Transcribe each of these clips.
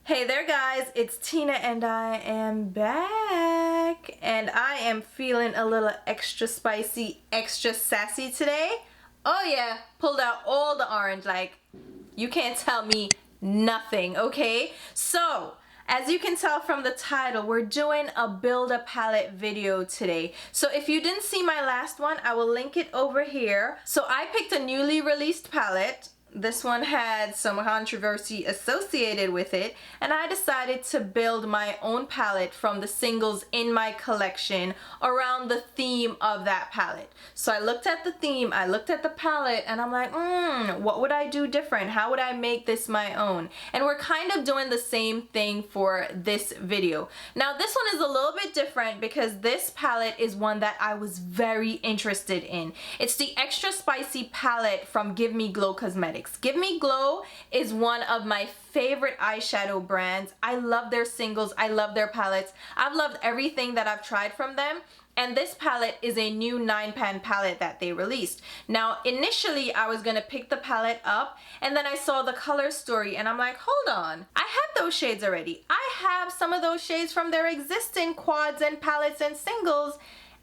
Hey there guys, it's Tina and I am back and I am feeling a little extra spicy, extra sassy today. Oh yeah, pulled out all the orange, like you can't tell me nothing, okay? So, as you can tell from the title, we're doing a build a palette video today. So if you didn't see my last one, I will link it over here. So I picked a newly released palette. This one had some controversy associated with it, and I decided to build my own palette from the singles in my collection around the theme of that palette. So I looked at the theme, I looked at the palette, and I'm like, what would I do different? How would I make this my own? And we're kind of doing the same thing for this video. Now this one is a little bit different because this palette is one that I was very interested in. It's the Extra Spicy palette from Give Me Glow Cosmetics. Give Me Glow is one of my favorite eyeshadow brands. I love their singles, I love their palettes. I've loved everything that I've tried from them. And this palette is a new 9-pan palette that they released. Now, initially, I was gonna pick the palette up, and then I saw the color story, and I'm like, hold on, I have those shades already. I have some of those shades from their existing quads and palettes and singles,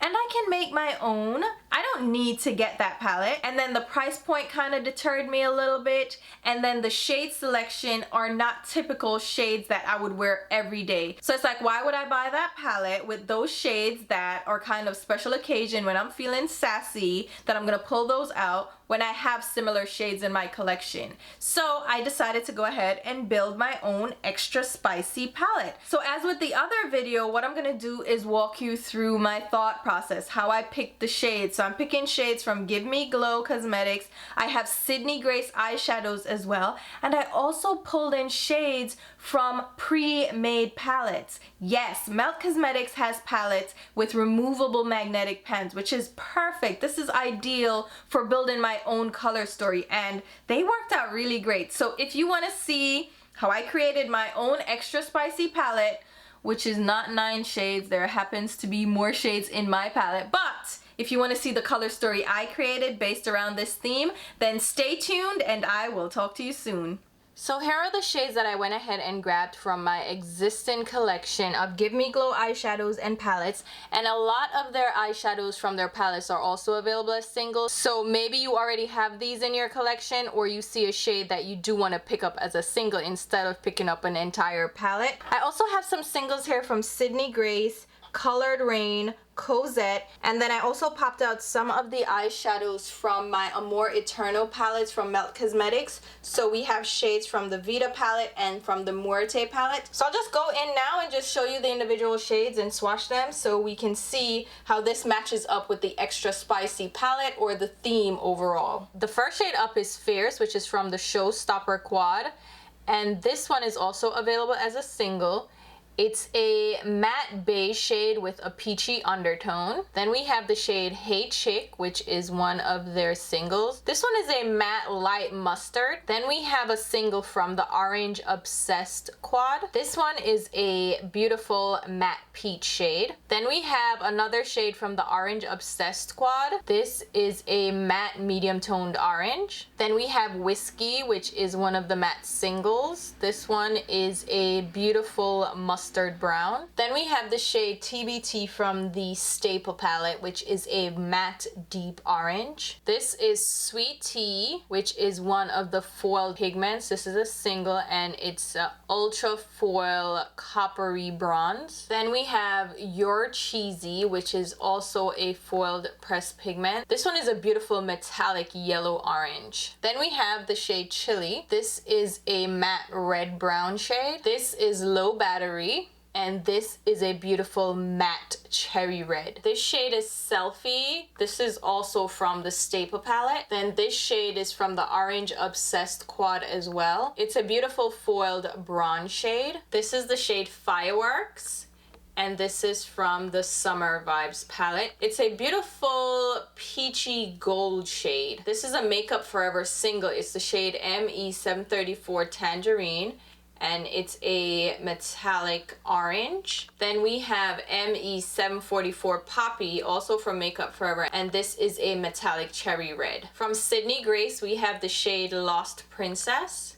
and I can make my own. I don't need to get that palette. And then the price point kind of deterred me a little bit. And then the shade selection are not typical shades that I would wear every day. So it's like, why would I buy that palette with those shades that are kind of special occasion when I'm feeling sassy, that I'm gonna pull those out when I have similar shades in my collection? So I decided to go ahead and build my own extra spicy palette. So as with the other video, what I'm gonna do is walk you through my thought process, how I picked the shades. So I'm picking shades from Give Me Glow Cosmetics. I have Sydney Grace eyeshadows as well. And I also pulled in shades from pre-made palettes. Yes, Melt Cosmetics has palettes with removable magnetic pens, which is perfect. This is ideal for building my own color story, and they worked out really great. So if you want to see how I created my own extra spicy palette, which is not 9 shades, there happens to be more shades in my palette, but if you want to see the color story I created based around this theme, then stay tuned and I will talk to you soon. So here are the shades that I went ahead and grabbed from my existing collection of Give Me Glow eyeshadows and palettes, and a lot of their eyeshadows from their palettes are also available as singles. So maybe you already have these in your collection, or you see a shade that you do want to pick up as a single instead of picking up an entire palette. I also have some singles here from Sydney Grace, Colored Rain, Cosette, and then I also popped out some of the eyeshadows from my Amor Eternal palettes from Melt Cosmetics. So we have shades from the Vita palette and from the Muerte palette. So I'll just go in now and just show you the individual shades and swatch them so we can see how this matches up with the Extra Spicy palette or the theme overall. The first shade up is Fierce, which is from the Showstopper quad, and this one is also available as a single. It's a matte beige shade with a peachy undertone. Then we have the shade Hey Chick, which is one of their singles. This one is a matte light mustard. Then we have a single from the Orange Obsessed quad. This one is a beautiful matte peach shade. Then we have another shade from the Orange Obsessed quad. This is a matte medium toned orange. Then we have Whiskey, which is one of the matte singles. This one is a beautiful mustard brown. Then we have the shade TBT from the Staple palette, which is a matte deep orange. This is Sweet Tea, which is one of the foil pigments. This is a single and it's ultra foil coppery bronze. Then we have Your Cheesy, which is also a foiled pressed pigment. This one is a beautiful metallic yellow orange. Then we have the shade Chili. This is a matte red brown shade. This is Low Battery, and this is a beautiful matte cherry red. This shade is Selfie. This is also from the Staple palette. Then this shade is from the Orange Obsessed quad as well. It's a beautiful foiled bronze shade. This is the shade Fireworks, and this is from the Summer Vibes palette. It's a beautiful peachy gold shade. This is a Makeup Forever single. It's the shade ME734 Tangerine, and it's a metallic orange. Then we have ME744 Poppy, also from Makeup Forever, and this is a metallic cherry red. From Sydney Grace, we have the shade Lost Princess.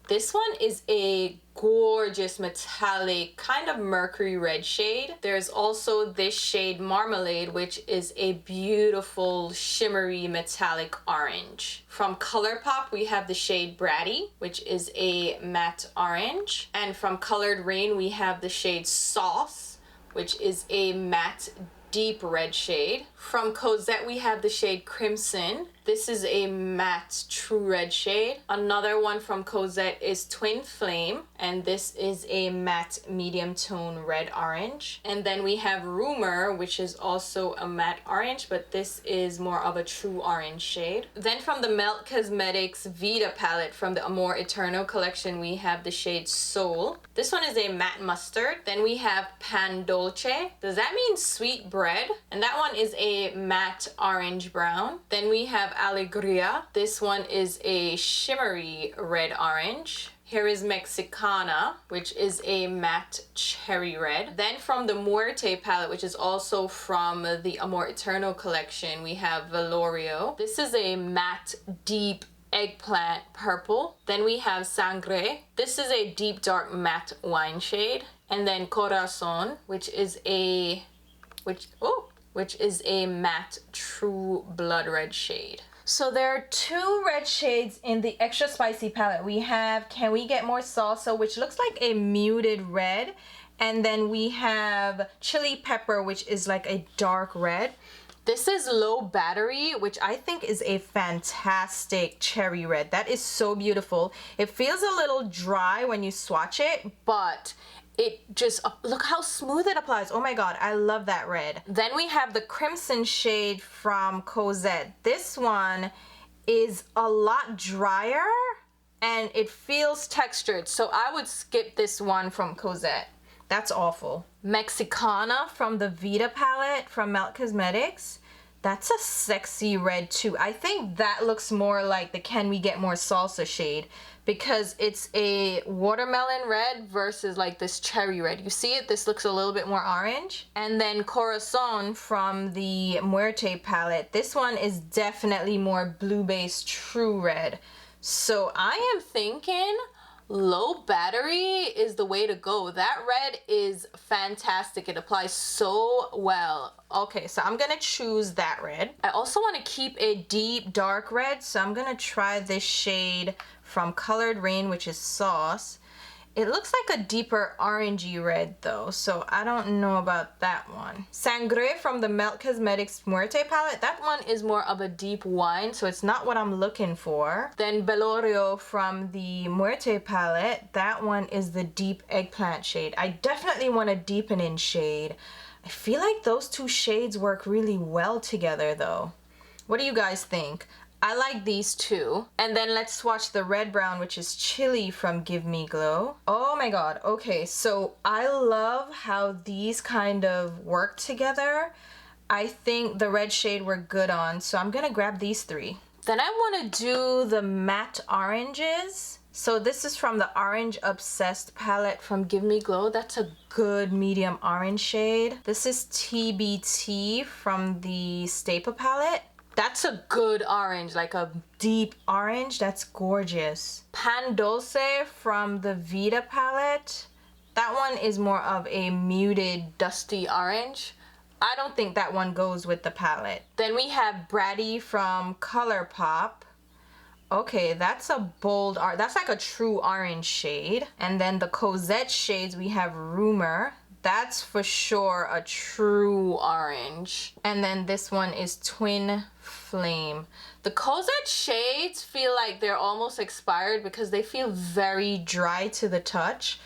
This one is a gorgeous metallic kind of mercury red shade. There's also this shade Marmalade, which is a beautiful shimmery metallic orange. From ColourPop we have the shade Bratty, which is a matte orange, and from Colored Rain we have the shade Sauce, which is a matte deep red shade. From Cosette we have the shade Crimson. This is a matte true red shade. Another one from Cosette is Twin Flame, and this is a matte medium tone red orange. And then we have Rumor, which is also a matte orange, but this is more of a true orange shade. Then from the Melt Cosmetics Vita palette from the Amor Eterno collection, we have the shade Soul. This one is a matte mustard. Then we have Pan Dolce. Does that mean sweet bread? And that one is a matte orange brown. Then we have Alegria. This one is a shimmery red orange. Here is Mexicana, which is a matte cherry red. Then from the Muerte palette, which is also from the Amor Eterno collection, we have Velorio. This is a matte deep eggplant purple. Then we have Sangre. This is a deep dark matte wine shade. And then Corazon, which is a matte true blood red shade. So there are two red shades in the extra spicy palette. We have Can We Get More Salsa, which looks like a muted red. And then we have Chili Pepper, which is like a dark red. This is Low Battery, which I think is a fantastic cherry red. That is so beautiful. It feels a little dry when you swatch it, but it just, look how smooth it applies. Oh my god, I love that red. Then we have the Crimson shade from Cosette. This one is a lot drier and it feels textured, so I would skip this one from Cosette. That's awful. Mexicana from the Vita palette from Melt Cosmetics. That's a sexy red too. I think that looks more like the Can We Get More Salsa shade, because it's a watermelon red versus like this cherry red. You see it? This looks a little bit more orange. And then Corazon from the Muerte palette. This one is definitely more blue-based true red. So I am thinking Low Battery is the way to go. That red is fantastic. It applies so well. Okay, so I'm gonna choose that red. I also want to keep a deep dark red, so I'm gonna try this shade from Colored Rain, which is Sauce. It looks like a deeper orangey red though, so I don't know about that one. Sangre from the Melt Cosmetics Muerte palette. That one is more of a deep wine, so it's not what I'm looking for. Then Velorio from the Muerte palette. That one is the deep eggplant shade. I definitely want a deepening shade. I feel like those two shades work really well together though. What do you guys think? I like these two. And then let's swatch the red brown, which is Chili from Give Me Glow. Oh my god. Okay, so I love how these kind of work together. I think the red shade we're good on, so I'm gonna grab these three. Then I want to do the matte oranges. So this is from the Orange Obsessed palette from Give Me Glow. That's a good medium orange shade. This is TBT from the Staple palette. That's a good orange, like a deep orange. That's gorgeous. Pan Dulce from the Vita palette. That one is more of a muted, dusty orange. I don't think that one goes with the palette. Then we have Bratty from ColourPop. Okay, that's a bold art. That's like a true orange shade. And then the Cosette shades, we have Rumor. That's for sure a true orange. And then this one is Twin Flame. The Cosette shades feel like they're almost expired because they feel very dry to the touch.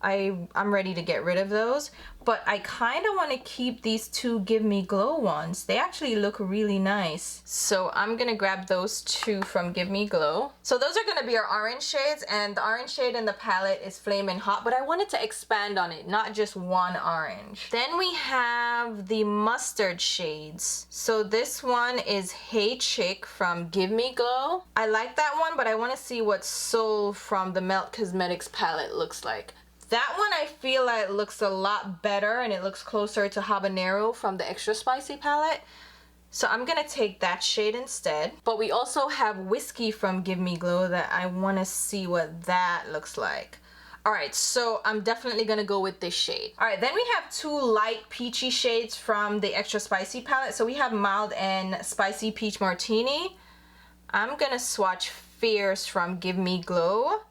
I'm ready to get rid of those, but I kind of want to keep these two Give Me Glow ones. They actually look really nice. So I'm gonna grab those two from Give Me Glow. So those are gonna be our orange shades, and the orange shade in the palette is Flamin' Hot, but I wanted to expand on it, not just one orange. Then we have the mustard shades. So this one is Hey Chick from Give Me Glow. I like that one, but I want to see what Soul from the Melt Cosmetics palette looks like. That one I feel like looks a lot better, and it looks closer to Habanero from the Extra Spicy palette. So I'm gonna take that shade instead. But we also have Whiskey from Give Me Glow that I wanna see what that looks like. All right, so I'm definitely gonna go with this shade. All right, then we have two light peachy shades from the Extra Spicy palette. So we have Mild and Spicy Peach Martini. I'm gonna swatch Fierce from Give Me Glow.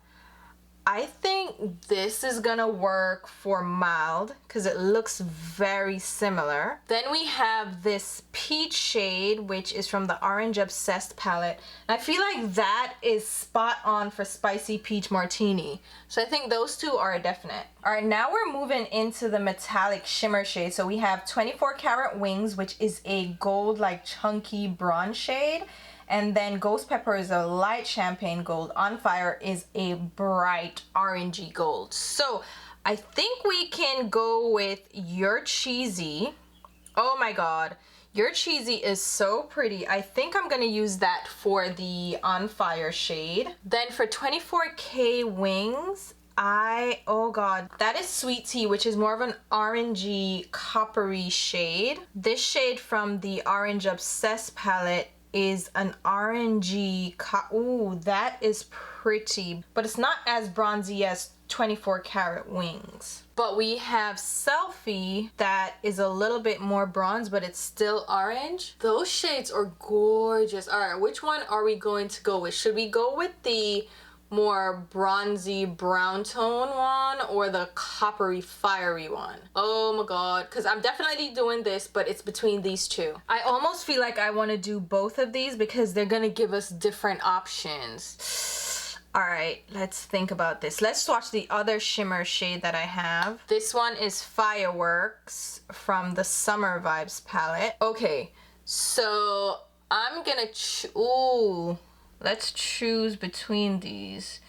I think this is gonna work for Mild because it looks very similar. Then we have this peach shade, which is from the Orange Obsessed palette. And I feel like that is spot on for Spicy Peach Martini. So I think those two are a definite. All right, now we're moving into the metallic shimmer shade. So we have 24 Karat Wings, which is a gold, like chunky bronze shade. And then Ghost Pepper is a light champagne gold. On Fire is a bright orangey gold. So I think we can go with You're Cheesy. Oh my God. You're Cheesy is so pretty. I think I'm gonna use that for the On Fire shade. Then for 24K Wings, oh God, that is Sweet Tea, which is more of an orangey coppery shade. This shade from the Orange Obsessed palette is an orangey, ooh, that is pretty, but it's not as bronzy as 24 Karat Wings. But we have Selfie that is a little bit more bronze, but it's still orange. Those shades are gorgeous. All right, which one are we going to go with? Should we go with the more bronzy brown tone one or the coppery fiery one? Oh my God, because I'm definitely doing this, but it's between these two. I almost feel like I want to do both of these because they're gonna give us different options. All right, let's think about this. Let's swatch the other shimmer shade that I have. This one is Fireworks from the Summer Vibes palette. Okay, so I'm gonna ooh, let's choose between these.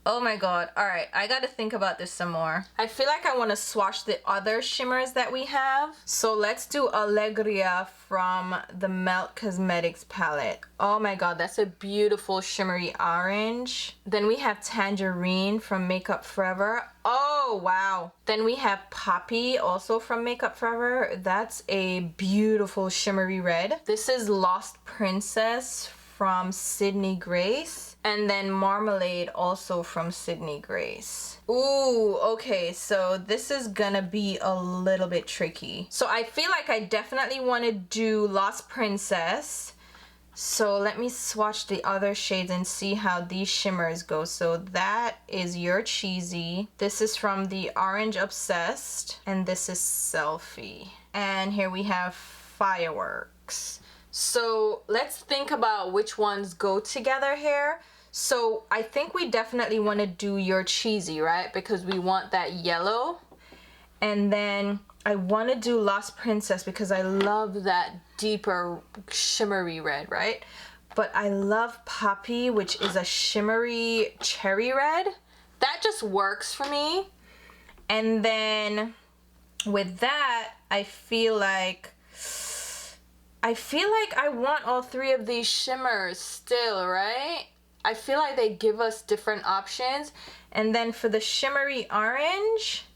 Oh my God. All right, I gotta think about this some more. I feel like I want to swatch the other shimmers that we have. So let's do Alegria from the Melt Cosmetics palette. Oh my God, that's a beautiful shimmery orange. Then we have Tangerine from Makeup Forever. Oh wow. Then we have Poppy also from Makeup Forever. That's a beautiful shimmery red. This is Lost Princess from Sydney Grace. And then Marmalade also from Sydney Grace. Ooh, okay, so this is gonna be a little bit tricky. So I feel like I definitely want to do Lost Princess. So let me swatch the other shades and see how these shimmers go. So that is You're Cheesy. This is from the Orange Obsessed. And this is Selfie. And here we have Fireworks. So let's think about which ones go together here. So I think we definitely want to do You're Cheesy, right? Because we want that yellow. And then I want to do Lost Princess because I love that deeper shimmery red, right? But I love Poppy, which is a shimmery cherry red. That just works for me. And then with that, I feel like I want all three of these shimmers still, right? I feel like they give us different options. And then for the shimmery orange,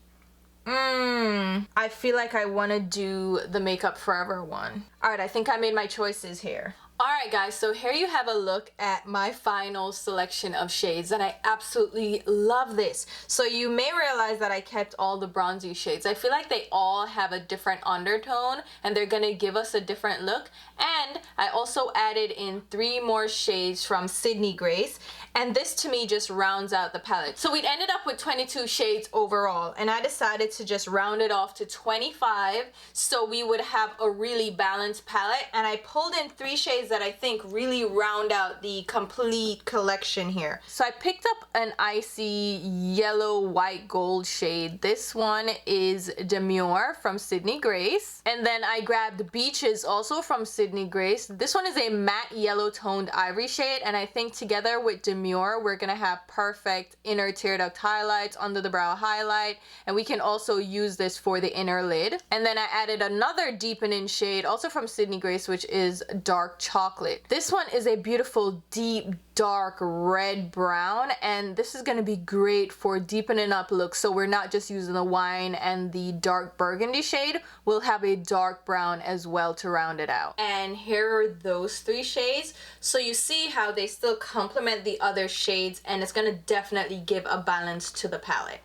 I feel like I want to do the Makeup Forever one. All right, I think I made my choices here. Alright guys, so here you have a look at my final selection of shades, and I absolutely love this. So you may realize that I kept all the bronzy shades. I feel like they all have a different undertone and they're gonna give us a different look. And I also added in 3 more shades from Sydney Grace, and this to me just rounds out the palette. So we ended up with 22 shades overall, and I decided to just round it off to 25 so we would have a really balanced palette. And I pulled in 3 shades that I think really round out the complete collection here. So I picked up an icy yellow white gold shade. This one is Demure from Sydney Grace. And then I grabbed Beaches also from Sydney Grace. This one is a matte yellow toned ivory shade, and I think together with Demure we're gonna have perfect inner tear duct highlights, under the brow highlight, and we can also use this for the inner lid. And then I added another deepening shade also from Sydney Grace, which is Dark Chocolate. This one is a beautiful deep dark red brown, and this is going to be great for deepening up looks. So we're not just using the wine and the dark burgundy shade, we'll have a dark brown as well to round it out. And here are those 3 shades. So you see how they still complement the other shades, and it's going to definitely give a balance to the palette.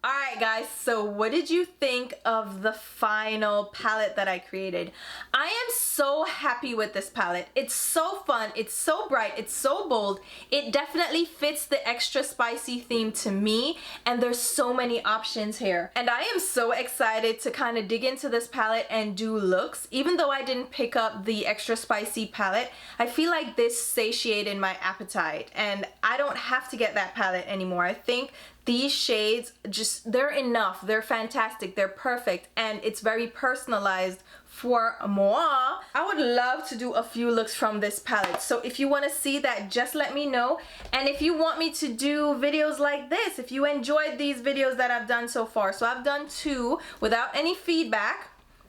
Alright guys, so what did you think of the final palette that I created? I am so happy with this palette. It's so fun, it's so bright, it's so bold. It definitely fits the extra spicy theme to me, and there's so many options here. And I am so excited to kind of dig into this palette and do looks. Even though I didn't pick up the extra spicy palette, I feel like this satiated my appetite, and I don't have to get that palette anymore. I think these shades, they're enough, they're fantastic, they're perfect, and it's very personalized for moi. I would love to do a few looks from this palette, so if you want to see that, just let me know. And if you want me to do videos like this, if you enjoyed these videos that I've done so far, so I've done 2 without any feedback.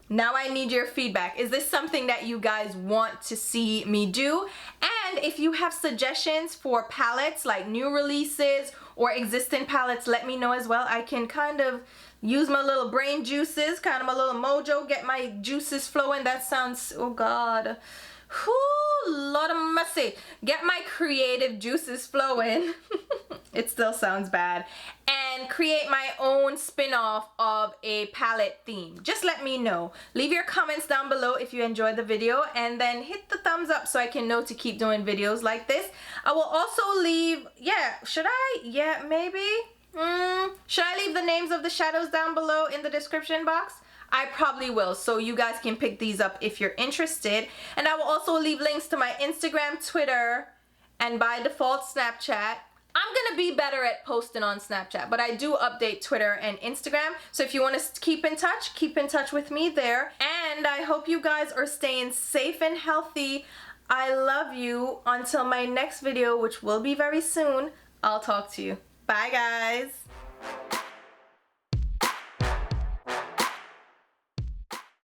Now I need your feedback. Is this something that you guys want to see me do? And if you have suggestions for palettes, like new releases or existing palettes, let me know as well. I can kind of use my little brain juices, kind of my little mojo, get my juices flowing. That sounds, oh God. Whoo, Lord of mercy. Get my creative juices flowing. It still sounds bad. And create my own spin-off of a palette theme. Just let me know. Leave your comments down below if you enjoyed the video, and then hit the thumbs up so I can know to keep doing videos like this. I will also leave, should I? Yeah, maybe. Should I leave the names of the shadows down below in the description box? I probably will, so you guys can pick these up if you're interested. And I will also leave links to my Instagram, Twitter, and by default Snapchat. I'm gonna be better at posting on Snapchat, but I do update Twitter and Instagram. So if you want to keep in touch with me there. And I hope you guys are staying safe and healthy. I love you. Until my next video, which will be very soon, I'll talk to you. Bye guys.